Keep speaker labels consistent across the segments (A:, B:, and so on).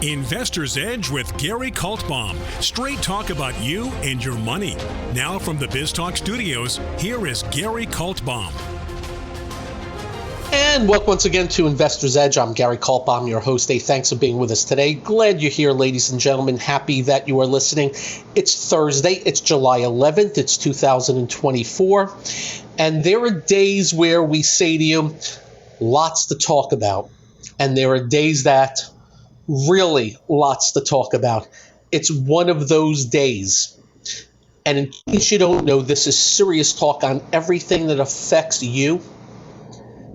A: Investor's Edge with Gary Kaltbaum. Straight talk about you and your money. Now from the BizTalk studios, here is Gary Kaltbaum.
B: And welcome once again to Investor's Edge. I'm Gary Kaltbaum, your host. Hey, thanks for being with us today. Glad you're here, ladies and gentlemen. Happy that you are listening. It's Thursday. It's July 11th. It's 2024. And there are days where we say to you, lots to talk about. And there are days that really lots to talk about. It's one of those days. And in case you don't know, this is serious talk on everything that affects you,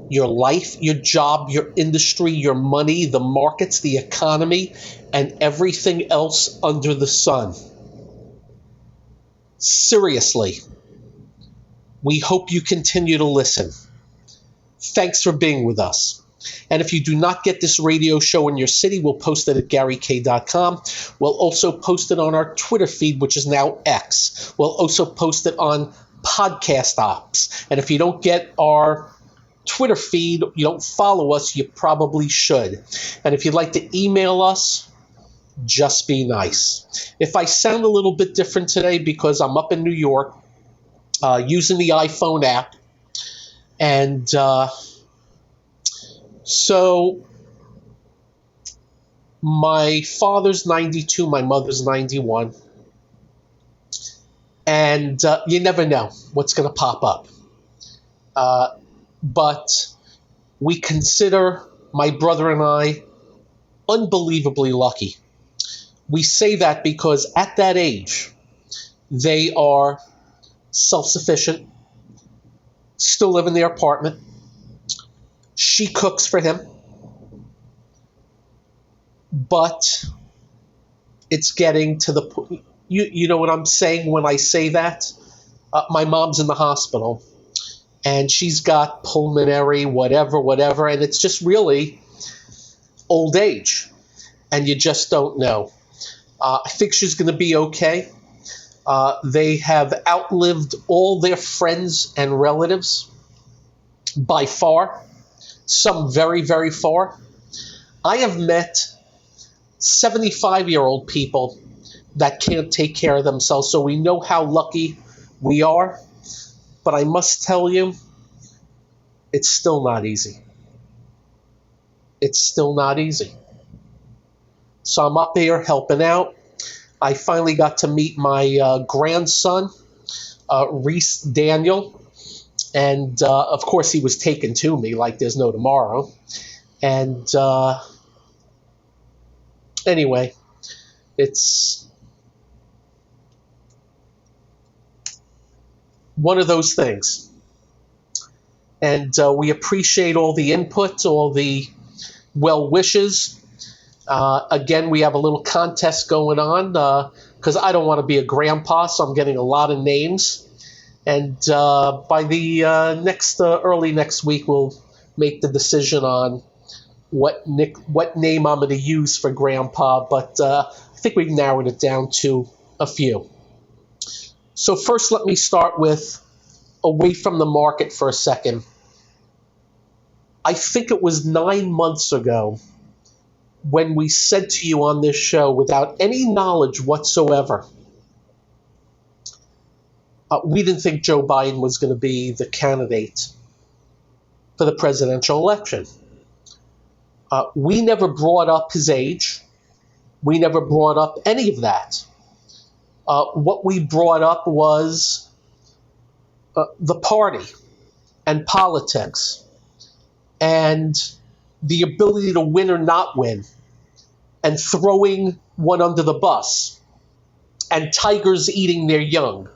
B: your life, your job, your industry, your money, the markets, the economy, and everything else under the sun. Seriously, we hope you continue to listen. Thanks for being with us. And if you do not get this radio show in your city, we'll post it at GaryK.com. We'll also post it on our Twitter feed, which is now X. We'll also post it on podcast apps. And if you don't get our Twitter feed, you don't follow us, you probably should. And if you'd like to email us, just be nice. If I sound a little bit different today because I'm up in New York using the iPhone app, and so my father's 92, my mother's 91, and you never know what's going to pop up. But we consider my brother and I unbelievably lucky. We say that because at that age, they are self-sufficient, still live in their apartment. She cooks for him. But it's getting to the point, you know what I'm saying when I say that? My mom's in the hospital. And she's got pulmonary, whatever, and it's just really old age. And you just don't know. I think she's going to be okay. They have outlived all their friends and relatives by far, some very, very far. I have met 75-year-old people that can't take care of themselves, so we know how lucky we are. But I must tell you, it's still not easy. It's still not easy. So I'm up here helping out. I finally got to meet my grandson, Reese Daniel. And, of course, he was taken to me like there's no tomorrow. And anyway, it's one of those things. And we appreciate all the input, all the well wishes. Again, we have a little contest going on because I don't want to be a grandpa, so I'm getting a lot of names. And by the early next week, we'll make the decision on what name I'm going to use for grandpa. But I think we've narrowed it down to a few. So first, let me start with away from the market for a second. I think it was 9 months ago when we said to you on this show, without any knowledge whatsoever, we didn't think Joe Biden was going to be the candidate for the presidential election. We never brought up his age. We never brought up any of that. What we brought up was the party and politics and the ability to win or not win and throwing one under the bus and tigers eating their young.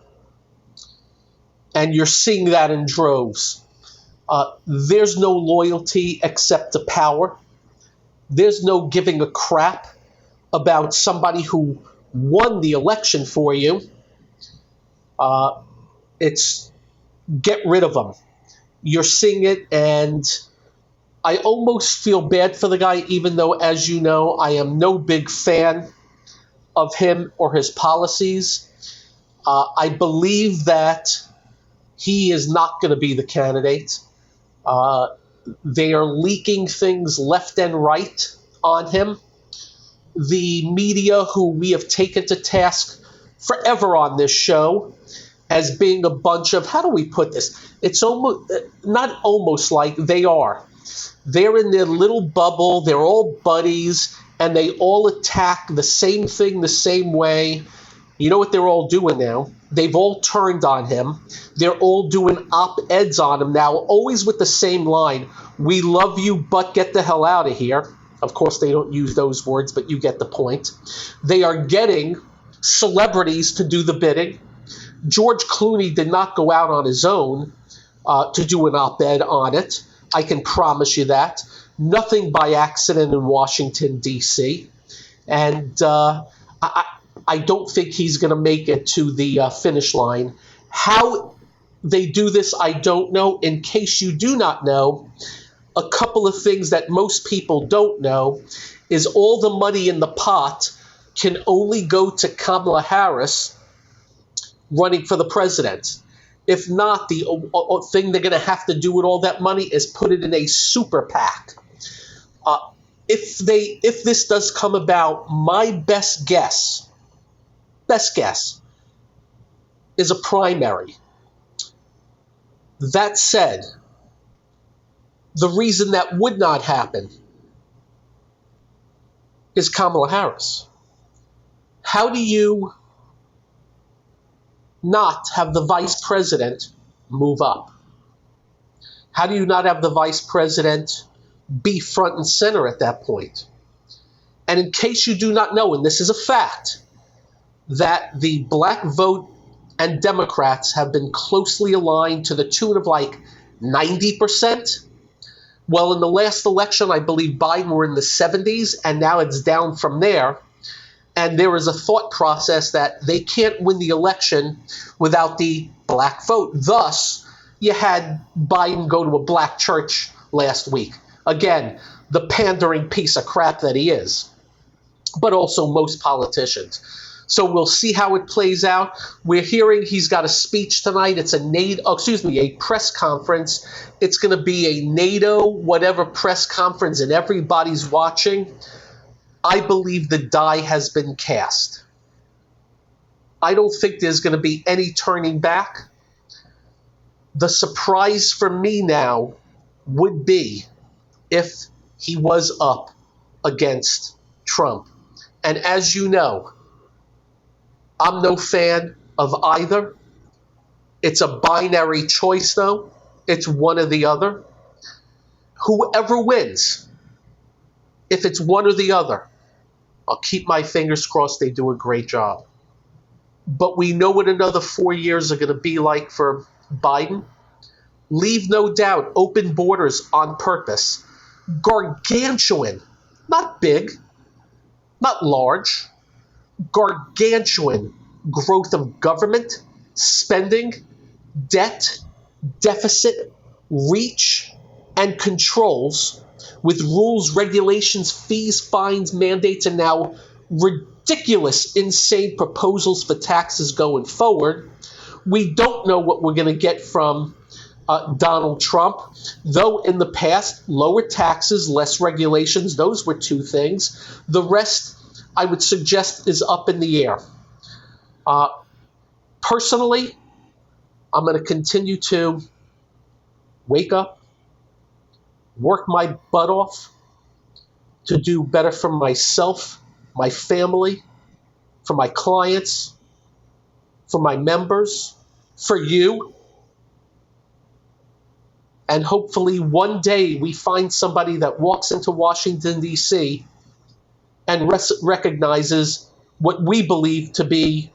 B: And you're seeing that in droves. There's no loyalty except to power. There's no giving a crap about somebody who won the election for you. It's get rid of them. You're seeing it, and I almost feel bad for the guy, even though, as you know, I am no big fan of him or his policies. I believe that he is not going to be the candidate. They are leaking things left and right on him. the media, who we have taken to task forever on this show as being a bunch of, how do we put this? It's almost, not almost like, they are. They're in their little bubble, they're all buddies, and they all attack the same thing the same way. You know what they're all doing now? They've all turned on him. They're all doing op-eds on him now, always with the same line: "We love you, but get the hell out of here." Of course, they don't use those words, but you get the point. They are getting celebrities to do the bidding. George Clooney did not go out on his own to do an op-ed on it. I can promise you that. Nothing by accident in Washington, D.C. And I don't think he's going to make it to the finish line. How they do this, I don't know. In case you do not know, a couple of things that most people don't know is all the money in the pot can only go to Kamala Harris running for the president. If not, the thing they're going to have to do with all that money is put it in a super PAC. If this does come about, my best guess is a primary. That said, the reason that would not happen is Kamala Harris. How do you not have the vice president move up? How do you not have the vice president be front and center at that point? And in case you do not know, and this is a fact, that the black vote and Democrats have been closely aligned to the tune of like 90%. Well, in the last election, I believe Biden were in the 70s, and now it's down from there. And there is a thought process that they can't win the election without the black vote. Thus, you had Biden go to a black church last week. Again, the pandering piece of crap that he is, but also most politicians. So we'll see how it plays out. We're hearing he's got a speech tonight. It's a press conference. It's going to be a NATO whatever press conference, and everybody's watching. I believe the die has been cast. I don't think there's going to be any turning back. The surprise for me now would be if he was up against Trump. And as you know, I'm no fan of either. It's a binary choice, though. It's one or the other. Whoever wins, if it's one or the other, I'll keep my fingers crossed they do a great job. But we know what another 4 years are going to be like for Biden. Leave no doubt, open borders on purpose. Gargantuan, not big, not large, gargantuan growth of government, spending, debt, deficit, reach, and controls, with rules, regulations, fees, fines, mandates, and now ridiculous, insane proposals for taxes going forward. We don't know what we're going to get from Donald Trump, though in the past, lower taxes, less regulations, those were two things. The rest, I would suggest, is up in the air. Personally, I'm going to continue to wake up, work my butt off to do better for myself, my family, for my clients, for my members, for you. And hopefully one day we find somebody that walks into Washington, D.C. and recognizes what we believe to be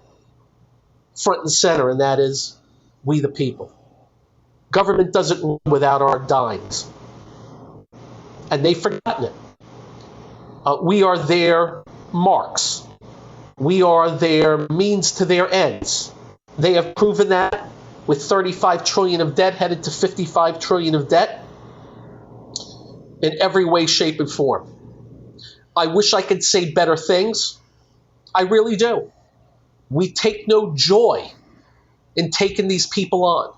B: front and center, and that is we the people. Government doesn't run without our dimes. And they've forgotten it. We are their marks. We are their means to their ends. They have proven that with $35 trillion of debt headed to $55 trillion of debt in every way, shape, and form. I wish I could say better things. I really do. We take no joy in taking these people on,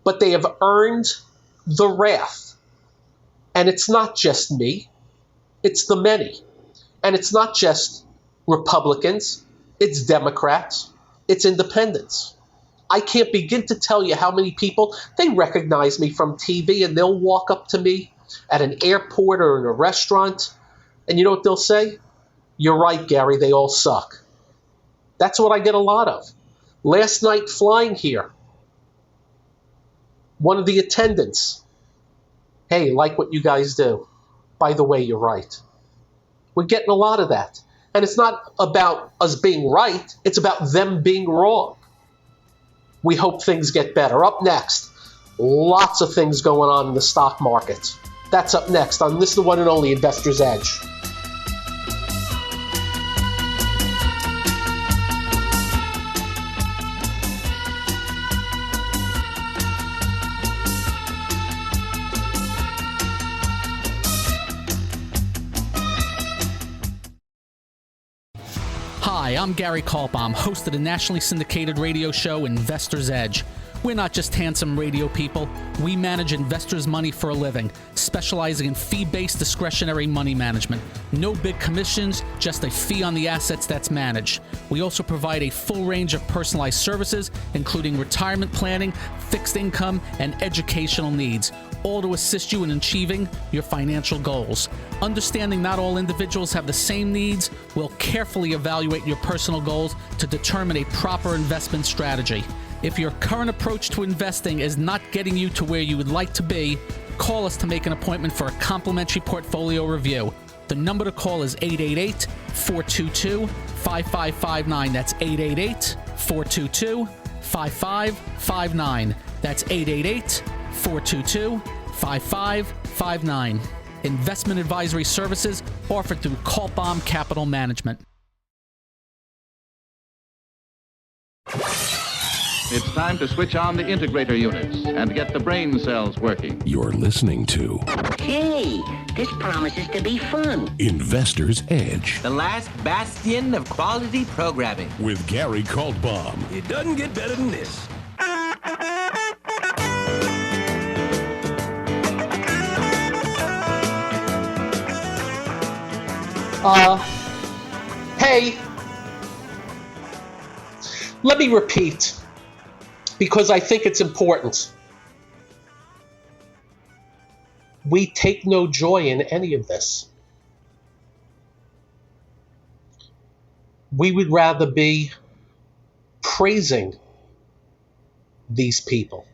B: but they have earned the wrath. And it's not just me, it's the many. And it's not just Republicans, it's Democrats, it's independents. I can't begin to tell you how many people, they recognize me from TV and they'll walk up to me at an airport or in a restaurant, and you know what they'll say? You're right, Gary, they all suck. That's what I get a lot of. Last night flying here, one of the attendants, hey, like what you guys do. By the way, you're right. We're getting a lot of that. And it's not about us being right, it's about them being wrong. We hope things get better. Up next, lots of things going on in the stock market. That's up next on this, the one and only Investor's Edge.
C: Hi, I'm Gary Kaltbaum, host of the nationally syndicated radio show Investor's Edge. We're not just handsome radio people. We manage investors' money for a living, specializing in fee-based discretionary money management. No big commissions, just a fee on the assets that's managed. We also provide a full range of personalized services, including retirement planning, fixed income, and educational needs, all to assist you in achieving your financial goals. Understanding not all individuals have the same needs, we'll carefully evaluate your personal goals to determine a proper investment strategy. If your current approach to investing is not getting you to where you would like to be, call us to make an appointment for a complimentary portfolio review. The number to call is 888-422-5559. That's 888-422-5559. That's 888-422-5559. Investment advisory services offered through Kaltbaum Capital Management.
D: It's time to switch on the integrator units and get the brain cells working.
E: You're listening to
F: Hey, this promises to be fun.
E: Investor's Edge
G: The last bastion of quality programming.
E: with Gary Kaltbaum.
H: It doesn't get better than this.
B: Hey, let me repeat, because I think it's important. We take no joy in any of this. We would rather be praising these people.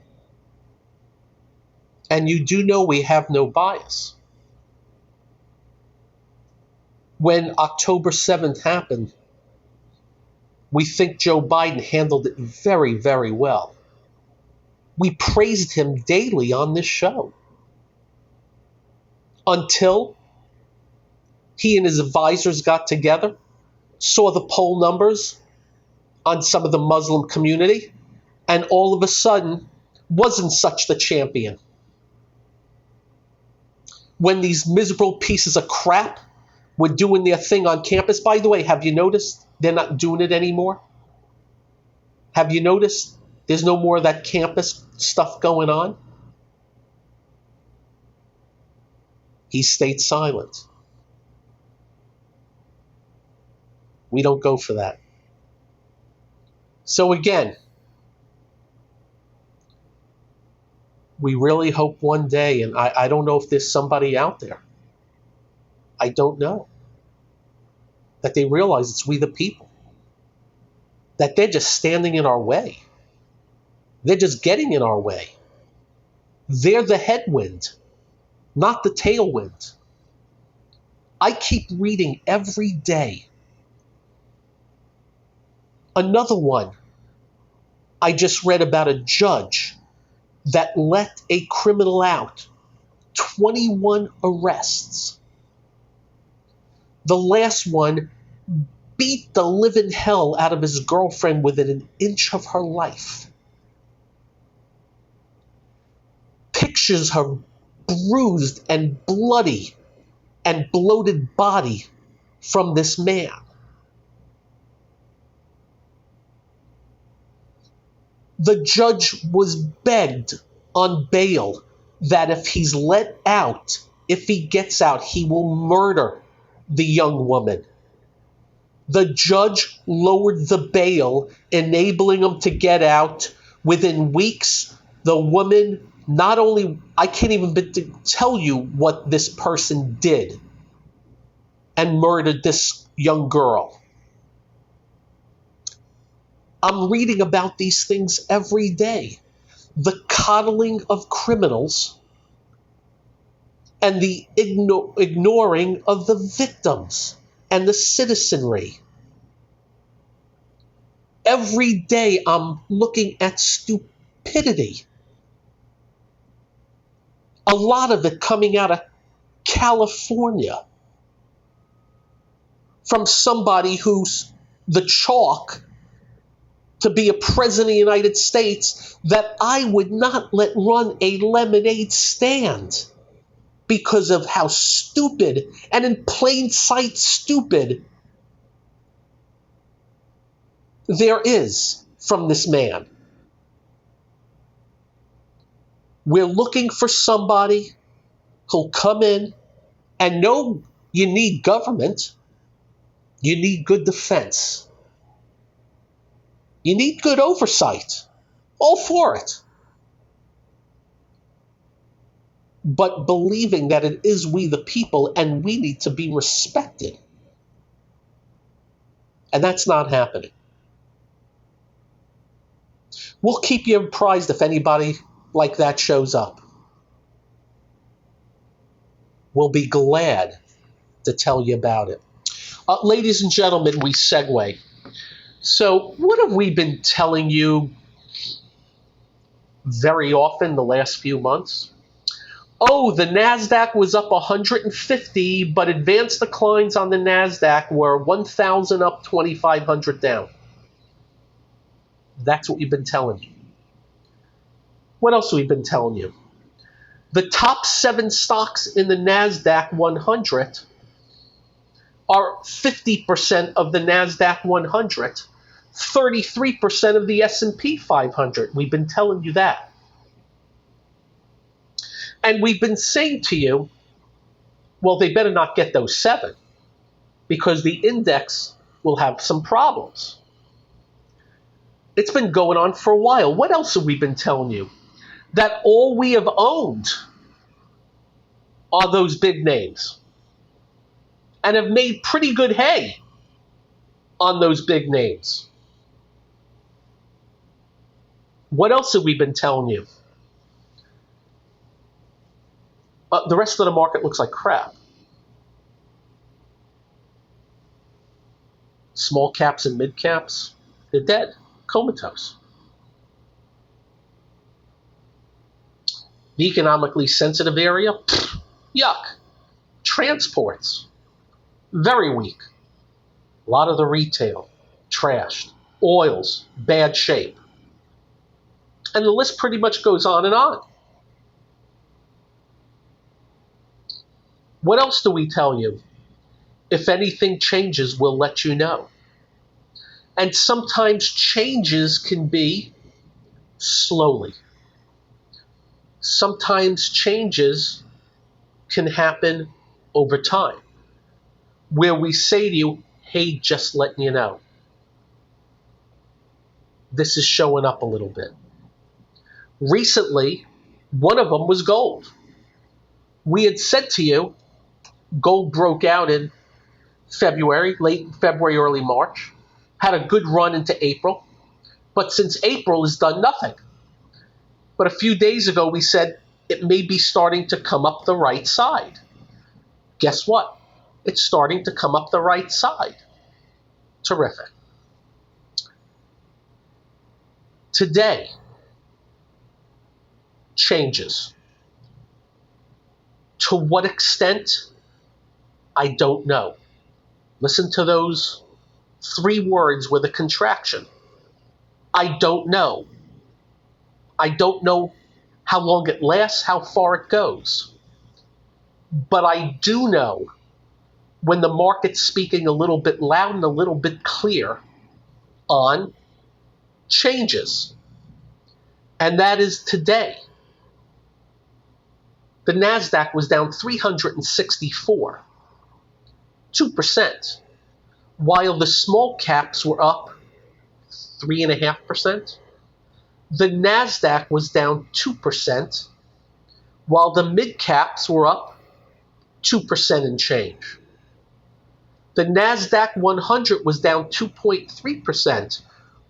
B: And you do know we have no bias. When October 7th happened, we think Joe Biden handled it very, very well. We praised him daily on this show until he and his advisors got together, saw the poll numbers on some of the Muslim community, and all of a sudden wasn't such the champion. When these miserable pieces of crap were doing their thing on campus, by the way, have you noticed they're not doing it anymore? Have you noticed there's no more of that campus stuff going on? He stayed silent. We don't go for that. So again, we really hope one day, and I don't know if there's somebody out there, I don't know, that they realize it's we the people, that they're just standing in our way. They're just getting in our way. They're the headwind, not the tailwind. I keep reading every day. Another one, I just read about a judge that let a criminal out, 21 arrests. The last one beat the living hell out of his girlfriend within an inch of her life. Pictures her bruised and bloody and bloated body from this man. The judge was begged on bail that if he's let out, if he gets out, he will murder the young woman. The judge lowered the bail, enabling them to get out. Within weeks, the woman not only, I can't even tell you what this person did and murdered this young girl. I'm reading about these things every day. The coddling of criminals and the ignoring of the victims and the citizenry. Every day I'm looking at stupidity. A lot of it coming out of California from somebody who's the chalk to be a president of the United States that I would not let run a lemonade stand because of how stupid and in plain sight stupid there is from this man. We're looking for somebody who'll come in and know you need government. You need good defense. You need good oversight. All for it. But believing that it is we the people and we need to be respected. And that's not happening. We'll keep you apprised if anybody like that shows up. We'll be glad to tell you about it. Ladies and gentlemen, we segue. So what have we been telling you very often the last few months? Oh, the NASDAQ was up 150, but advanced declines on the NASDAQ were 1,000 up, 2,500 down. That's what we've been telling you. What else have we been telling you? The top 7 stocks in the NASDAQ 100 are 50% of the NASDAQ 100, 33% of the S&P 500. We've been telling you that. And we've been saying to you, well, they better not get those 7 because the index will have some problems. It's been going on for a while. What else have we been telling you? That all we have owned are those big names and have made pretty good hay on those big names. What else have we been telling you? The rest of the market looks like crap. Small caps and mid caps, they're dead, comatose. The economically sensitive area, yuck. Transports, very weak. A lot of the retail, trashed. Oils, bad shape. And the list pretty much goes on and on. What else do we tell you? If anything changes, we'll let you know. And sometimes changes can be slowly. Sometimes changes can happen over time, where we say to you, hey, just letting you know. This is showing up a little bit. Recently, one of them was gold. We had said to you, gold broke out in February, late February, early March, had a good run into April, but since April has done nothing. But a few days ago, we said it may be starting to come up the right side. Guess what? It's starting to come up the right side. Terrific. Today, changes. To what extent? I don't know. Listen to those 3 words with a contraction. I don't know. I don't know how long it lasts, how far it goes. But I do know when the market's speaking a little bit loud and a little bit clear on changes. And that is today. The NASDAQ was down 364 2%, while the small caps were up 3.5%. The NASDAQ was down 2%, while the mid caps were up 2% and change. The NASDAQ 100 was down 2.3%,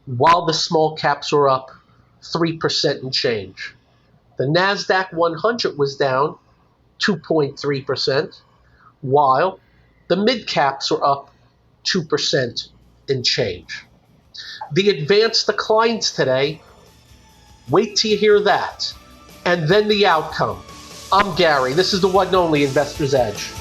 B: while the small caps were up 3% and change. The NASDAQ 100 was down 2.3%, while the mid caps were up 2% and change. The advanced declines today, wait till you hear that, and then the outcome. I'm Gary. This is the one and only Investor's Edge.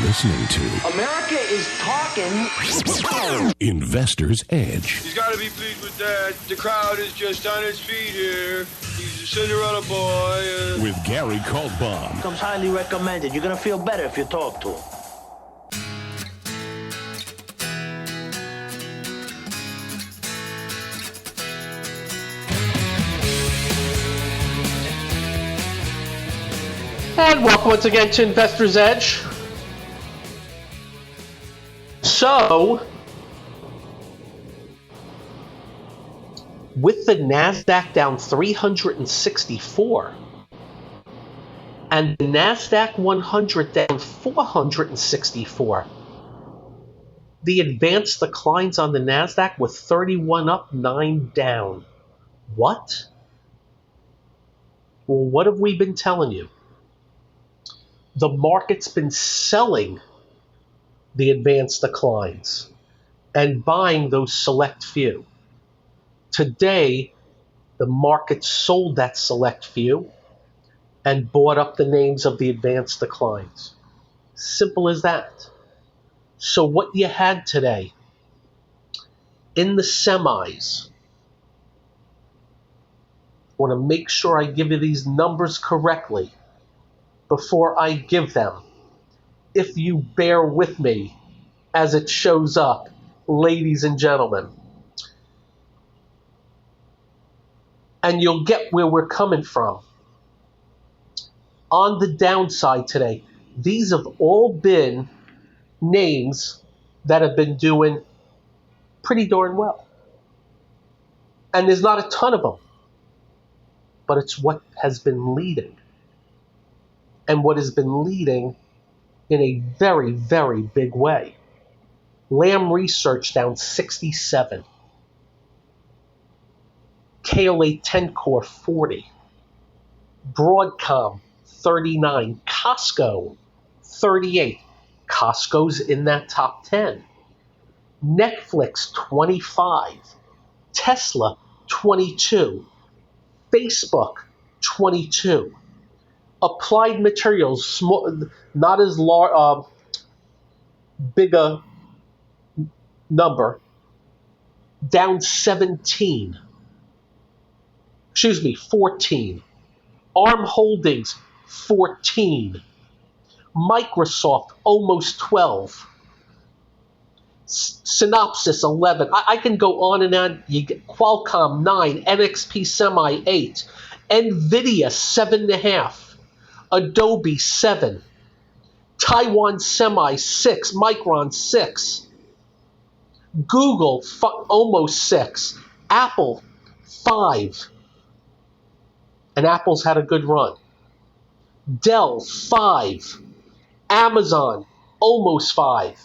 E: Listening to
F: America is talking.
E: Investor's Edge.
H: He's got to be pleased with that. The crowd is just on its feet here. He's a Cinderella boy.
E: With Gary Kaltbaum.
F: Comes highly recommended. You're going to feel better if you talk to him.
B: And welcome once again to Investor's Edge. So, with the NASDAQ down 364 and the NASDAQ 100 down 464, the advanced declines on the NASDAQ with 31 up, 9 down. What? Well, what have we been telling you? The market's been selling the advanced declines and buying those select few. Today, the market sold that select few and bought up the names of the advanced declines. Simple as that. So what you had today in the semis, I want to make sure I give you these numbers correctly before I give them. If you bear with me as it shows up, ladies and gentlemen. And you'll get where we're coming from. On the downside today, these have all been names that have been doing pretty darn well. And there's not a ton of them, but it's what has been leading. And what has been leading in a very, very big way. Lam Research down 67. KLA Tencor 40. Broadcom 39. Costco 38. Costco's in that top 10. Netflix 25. Tesla 22. Facebook 22. Applied Materials, small, not as large, big a number, down 17. 14. ARM Holdings, 14. Microsoft, almost 12. Synopsys, 11. I can go on and on. You get Qualcomm, 9. NXP Semi, 8. NVIDIA, 7.5. Adobe, 7. Taiwan Semi, 6. Micron, 6. Google, almost 6. Apple, 5. And Apple's had a good run. Dell, 5. Amazon, almost 5.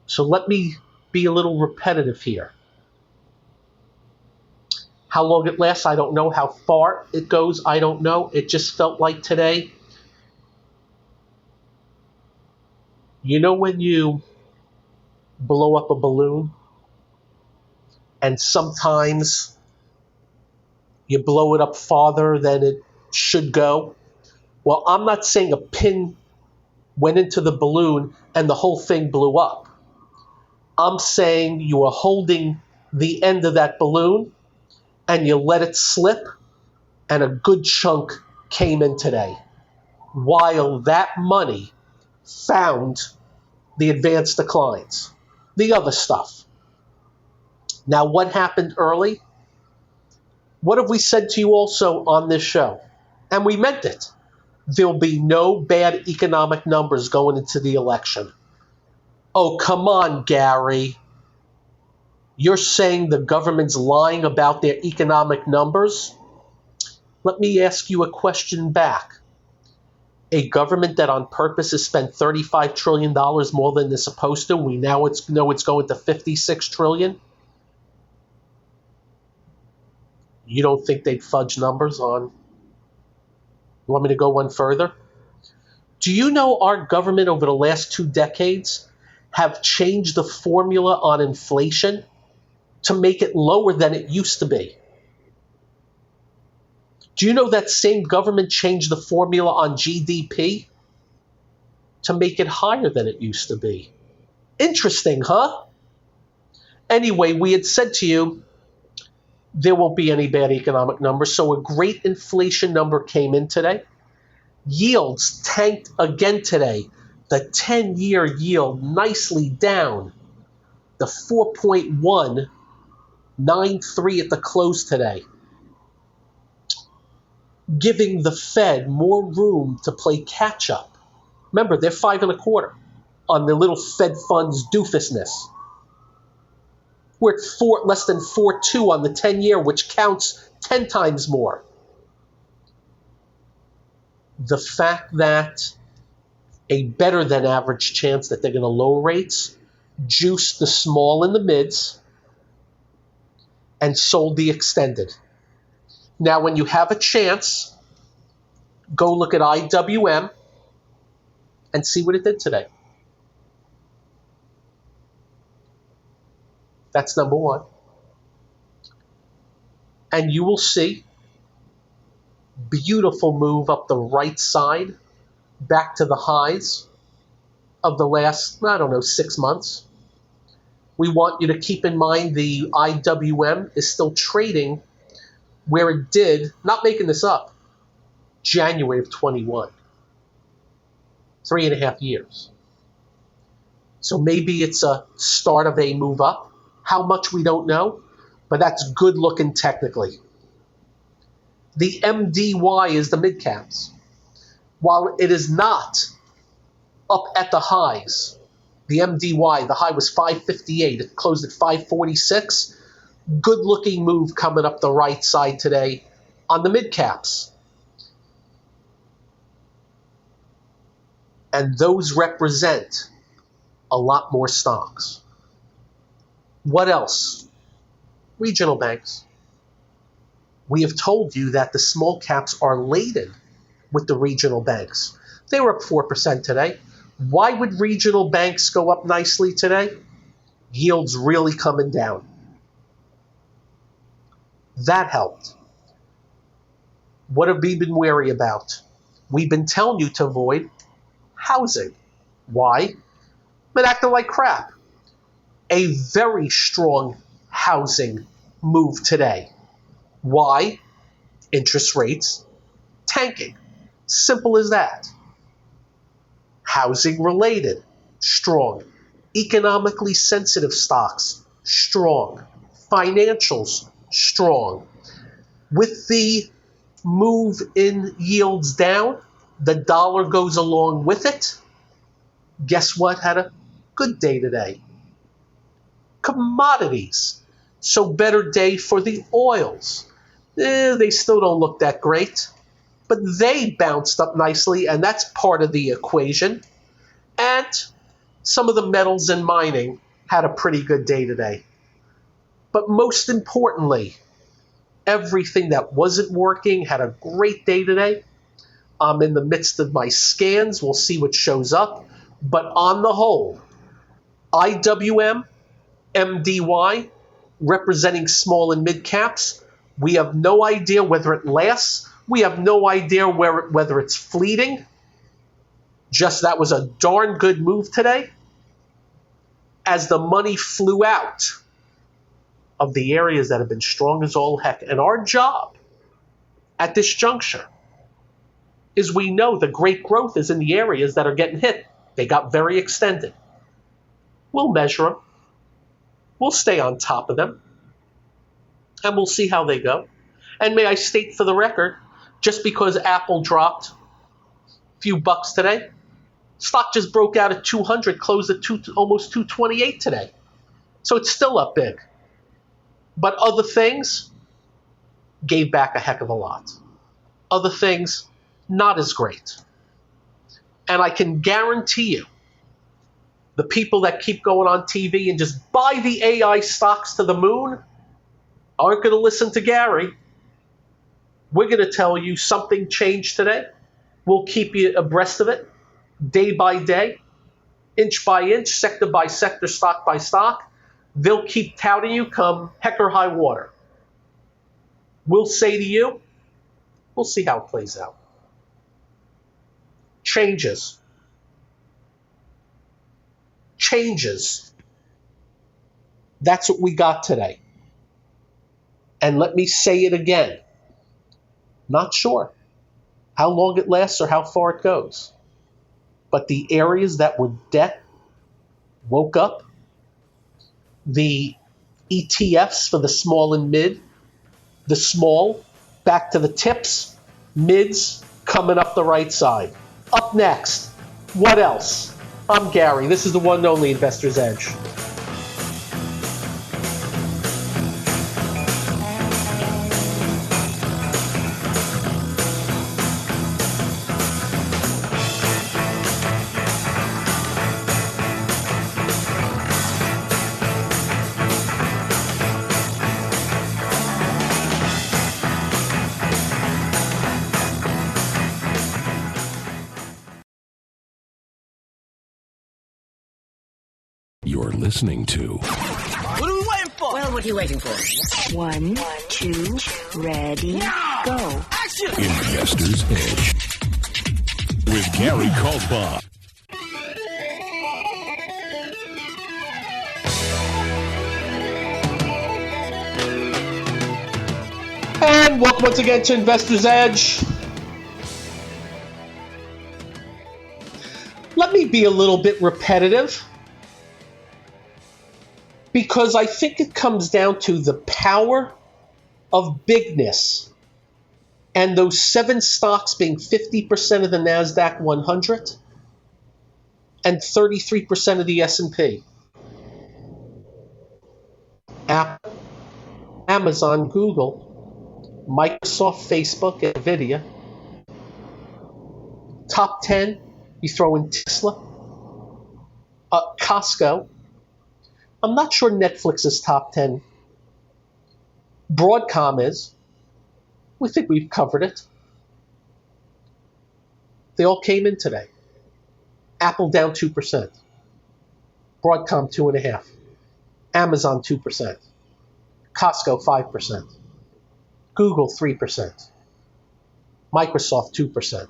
B: So let me be a little repetitive here. How long it lasts, I don't know. How far it goes, I don't know. It just felt like today. You know when you blow up a balloon and sometimes you blow it up farther than it should go? Well, I'm not saying a pin went into the balloon and the whole thing blew up. I'm saying you are holding the end of that balloon and you let it slip, and a good chunk came in today, while that money found the advanced declines, the other stuff. Now, what happened early? What have we said to you also on this show? And we meant it. There'll be no bad economic numbers going into the election. Oh, come on, Gary. You're saying the government's lying about their economic numbers? Let me ask you a question back. A government that on purpose has spent $35 trillion more than they're supposed to, we now know it's going to $56 trillion? You don't think they'd fudge numbers on? You want me to go one further? Do you know our government over the last 2 decades have changed the formula on inflation to make it lower than it used to be? Do you know that same government changed the formula on GDP to make it higher than it used to be? Interesting, huh? Anyway, we had said to you there won't be any bad economic numbers, so a great inflation number came in today. Yields tanked again today. The 10-year yield nicely down. The 4.193 at the close today, giving the Fed more room to play catch-up. Remember, they're 5.25 on their little Fed funds doofusness. We're at less than 4.2 on the 10-year, which counts 10 times more. The fact that a better than average chance that they're going to lower rates juiced the small and the mids and sold the extended. Now, when you have a chance, go look at IWM and see what it did today. That's number one. And you will see beautiful move up the right side back to the highs of the last, 6 months. We want you to keep in mind the IWM is still trading where it did, not making this up, January of 21. 3.5 years. So maybe it's a start of a move up. How much we don't know, but that's good looking technically. The MDY is the mid caps. While it is not up at the highs, the MDY, the high was 558, it closed at 546. Good looking move coming up the right side today on the mid caps. And those represent a lot more stocks. What else? Regional banks. We have told you that the small caps are laden with the regional banks. They were up 4% today. Why would regional banks go up nicely today? Yields really coming down. That helped. What have we been wary about? We've been telling you to avoid housing. Why? Been acting like crap. A very strong housing move today. Why? Interest rates tanking. Simple as that. Housing related, strong. Economically sensitive stocks, strong. Financials, strong. With the move in yields down, the dollar goes along with it. Guess what had a good day today? Commodities. So better day for the oils. They still don't look that great, but they bounced up nicely, and that's part of the equation. And some of the metals and mining had a pretty good day today. But most importantly, everything that wasn't working had a great day today. I'm in the midst of my scans. We'll see what shows up. But on the whole, IWM, MDY, representing small and mid caps, we have no idea whether it lasts. We have no idea whether it's fleeting. Just that was a darn good move today as the money flew out of the areas that have been strong as all heck. And our job at this juncture is we know the great growth is in the areas that are getting hit. They got very extended. We'll measure them. We'll stay on top of them. And we'll see how they go. And may I state for the record, just because Apple dropped a few bucks today, stock just broke out at 200, closed at almost 228 today. So it's still up big. But other things gave back a heck of a lot. Other things, not as great. And I can guarantee you, the people that keep going on TV and just buy the AI stocks to the moon aren't going to listen to Gary. We're going to tell you something changed today. We'll keep you abreast of it, day by day, inch by inch, sector by sector, stock by stock. They'll keep touting you come heck or high water. We'll say to you, we'll see how it plays out. Changes. That's what we got today. And let me say it again. Not sure how long it lasts or how far it goes. But the areas that were debt woke up. The ETFs for the small and mid. The small back to the tips. Mids coming up the right side. Up next, what else? I'm Gary. This is the one and only Investor's Edge.
E: You're listening to
F: What are we waiting for?
I: Well, what are you waiting for?
J: 1, 2, ready, go.
F: Action!
E: Investor's Edge with Gary Kaltbaum.
B: And welcome once again to Investor's Edge. Let me be a little bit repetitive, because I think it comes down to the power of bigness and those 7 stocks being 50% of the NASDAQ 100 and 33% of the S&P. Apple, Amazon, Google, Microsoft, Facebook, and NVIDIA. Top 10, you throw in Tesla, Costco. I'm not sure Netflix is top 10. Broadcom is. We think we've covered it. They all came in today. Apple down 2%. Broadcom 2.5%. Amazon 2%. Costco 5%. Google 3%. Microsoft 2%.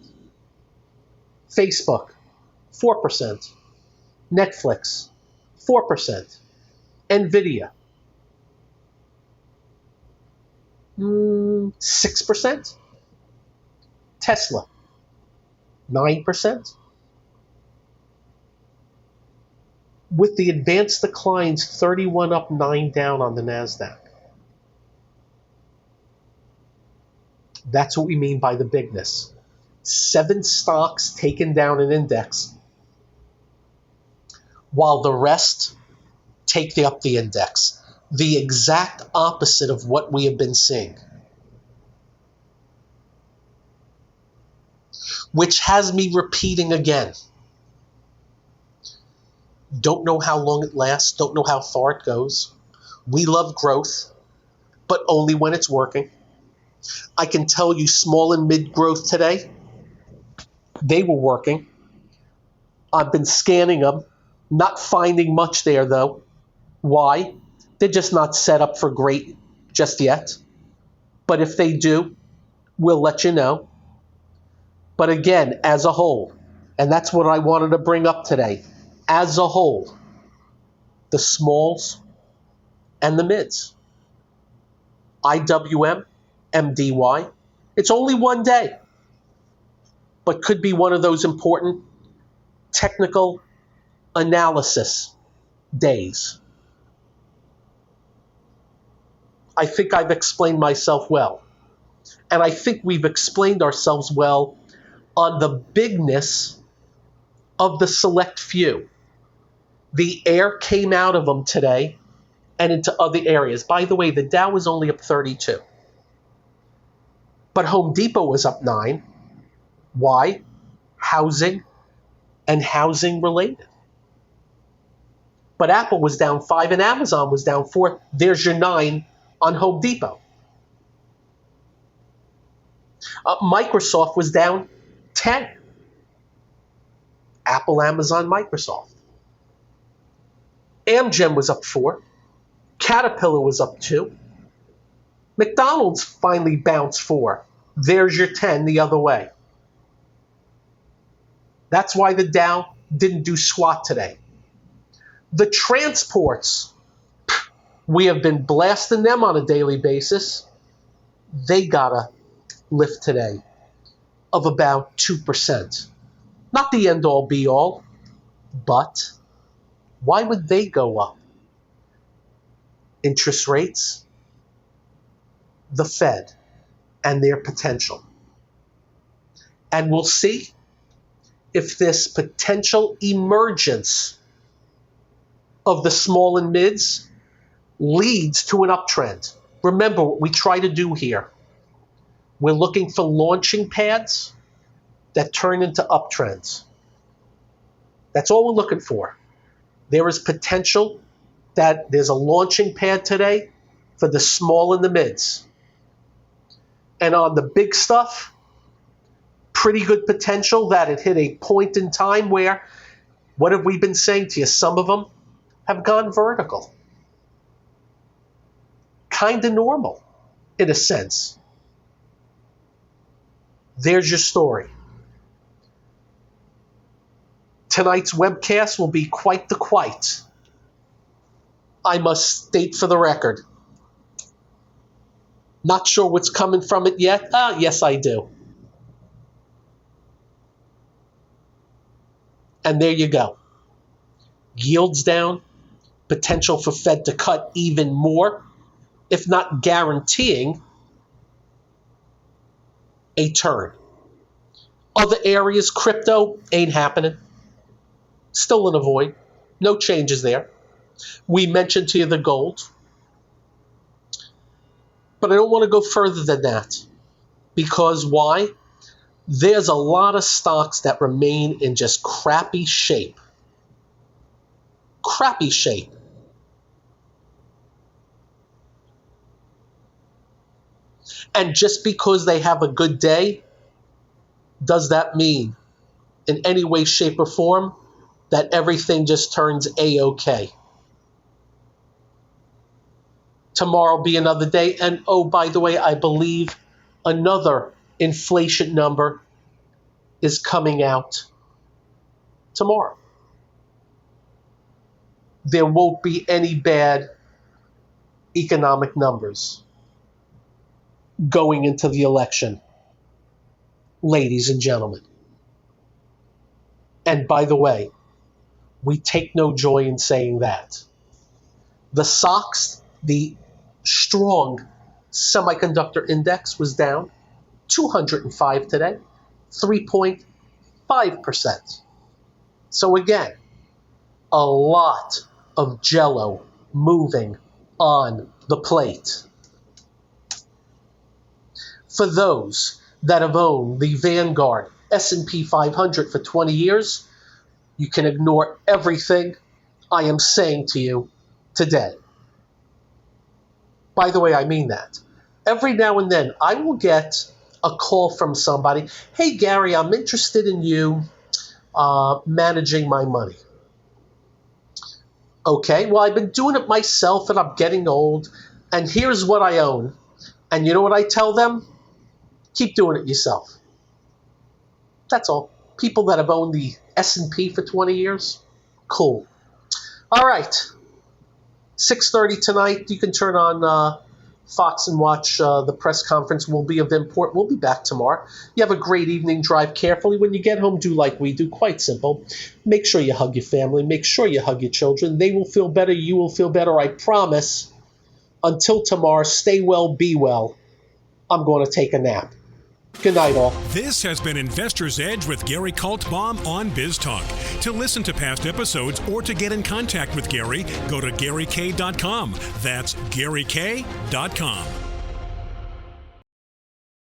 B: Facebook 4%. Netflix 4%. NVIDIA 6%. Tesla 9%. With the advanced declines, 31 up, 9 down on the NASDAQ. That's what we mean by the bigness. 7 stocks taken down an index, while the rest take up the index. The exact opposite of what we have been seeing. Which has me repeating again. Don't know how long it lasts. Don't know how far it goes. We love growth, but only when it's working. I can tell you small and mid growth today, they were working. I've been scanning them, not finding much there though. Why? They're just not set up for great just yet. But if they do, we'll let you know. But again, as a whole, And that's what I wanted to bring up today. As a whole, the smalls and the mids. IWM, MDY. It's only one day, but could be one of those important technical analysis days. I think I've explained myself well. And I think we've explained ourselves well on the bigness of the select few. The air came out of them today and into other areas. By the way, the Dow was only up 32. But Home Depot was up 9. Why? Housing and housing related. But Apple was down 5 and Amazon was down 4. There's your 9 on Home Depot. Microsoft was down 10. Apple, Amazon, Microsoft. Amgen was up 4. Caterpillar was up 2. McDonald's finally bounced 4. There's your 10 the other way. That's why the Dow didn't do squat today. The transports, we have been blasting them on a daily basis. They got a lift today of about 2%. Not the end-all be-all, but why would they go up? Interest rates, the Fed, and their potential. And we'll see if this potential emergence of the small and mids leads to an uptrend. Remember what we try to do here. We're looking for launching pads that turn into uptrends. That's all we're looking for. There is potential that there's a launching pad today for the small and the mids. And on the big stuff, pretty good potential that it hit a point in time where, what have we been saying to you? Some of them have gone vertical. Kind of normal, in a sense. There's your story. Tonight's webcast will be quite the quite. I must state for the record. Not sure what's coming from it yet? Yes, I do. And there you go. Yields down, potential for Fed to cut even more, if not guaranteeing a turn. Other areas, crypto ain't happening. Still in a void. No changes there. We mentioned to you the gold. But I don't want to go further than that. Because why? There's a lot of stocks that remain in just crappy shape. Crappy shape. And just because they have a good day, does that mean in any way, shape, or form that everything just turns A-OK? Tomorrow will be another day. And oh, by the way, I believe another inflation number is coming out tomorrow. There won't be any bad economic numbers going into the election, ladies and gentlemen. And by the way, we take no joy in saying that. The SOX, the strong semiconductor index, was down 205 today, 3.5%. So again, a lot of jello moving on the plate. For those that have owned the Vanguard S&P 500 for 20 years, you can ignore everything I am saying to you today. By the way, I mean that. Every now and then, I will get a call from somebody, hey, Gary, I'm interested in you managing my money. Okay, well, I've been doing it myself, and I'm getting old, and here's what I own. And you know what I tell them? Keep doing it yourself. That's all. people that have owned the S&P for 20 years? Cool. All right. 6:30 tonight. You can turn on Fox and watch the press conference. Will be of import. We'll be back tomorrow. You have a great evening. Drive carefully. When you get home, do like we do. Quite simple. Make sure you hug your family. Make sure you hug your children. They will feel better. You will feel better. I promise. Until tomorrow, stay well, be well. I'm going to take a nap. Good night, all.
A: This has been Investor's Edge with Gary Kaltbaum on BizTalk. To listen to past episodes or to get in contact with Gary, go to GaryK.com. That's GaryK.com.